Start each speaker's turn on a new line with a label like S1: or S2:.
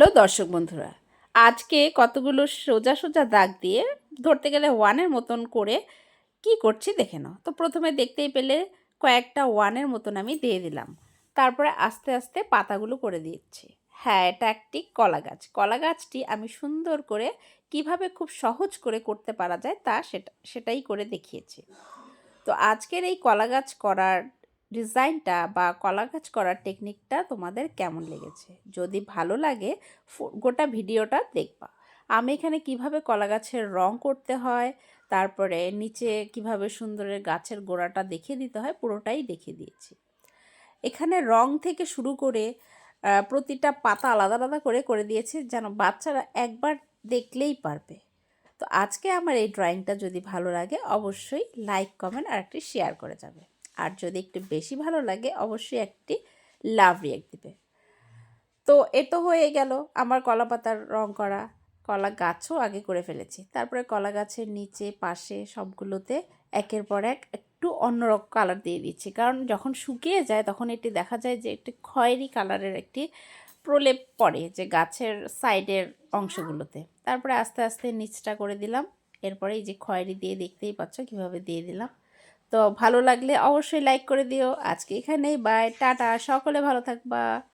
S1: Hello দর্শক বন্ধুরা, আজকে কতগুলো সোজা সোজা দাগ দিয়ে ধরতে গেলে ওয়ানের মতন করে কি করছি দেখে নাও। তো প্রথমে দেখতেই পেলে কয়েকটা ওয়ানের মতন আমি দিয়ে দিলাম। তারপরে আস্তে আস্তে পাতাগুলো করে দিচ্ছি। হ্যাঁ, এটা একটি কলা গাছ। কলা গাছটি আমি সুন্দর করে কিভাবে খুব সহজ করে করতে পারা যায় তা সেটাই করে দেখিয়েছি। তো আজকের এই কলা গাছ করার ডিজাইনটা বা কলা গাছ করার টেকনিকটা তোমাদের কেমন লেগেছে? যদি ভালো লাগে গোটা ভিডিওটা দেখবা। আমি এখানে কিভাবে কলা গাছের রং করতে হয়, তারপরে নিচে কিভাবে সুন্দরের গাছের গোড়াটা দেখিয়ে দিতে হয়, পুরোটাই দেখিয়ে দিয়েছি। এখানে রং থেকে শুরু করে প্রতিটা পাতা আলাদা আলাদা করে করে দিয়েছি যেন বাচ্চারা একবার দেখলেই পারবে। তো আজকে আমার এই ড্রয়িংটা যদি ভালো লাগে অবশ্যই লাইক কমেন্ট আর একটি শেয়ার করে যাবে। আর যদি একটু বেশি ভালো লাগে অবশ্যই একটি লাভ রিঅ্যাক্ট দিবে। তো এ তো হয়ে গেল আমার কলা পাতার রং করা। কলা গাছও আগে করে ফেলেছি। তারপরে কলা গাছের নিচে পাশে সবগুলোতে একের পর এক একটু অন্যরকম কালার দিয়ে দিচ্ছি, কারণ যখন শুকিয়ে যায় তখন এটি দেখা যায় যে একটি খয়েরি কালারের একটি প্রলেপ পড়ে যে গাছের সাইডের অংশগুলোতে। তারপরে আস্তে আস্তে নিচটা করে দিলাম। এরপরে এই যে খয়েরি দিয়ে দেখতেই পাচ্ছ কীভাবে দিয়ে দিলাম। তো ভালো লাগলে অবশ্যই লাইক করে দিও। আজকে এখানেই বাই, টাটা, সকলে ভালো থাকবা।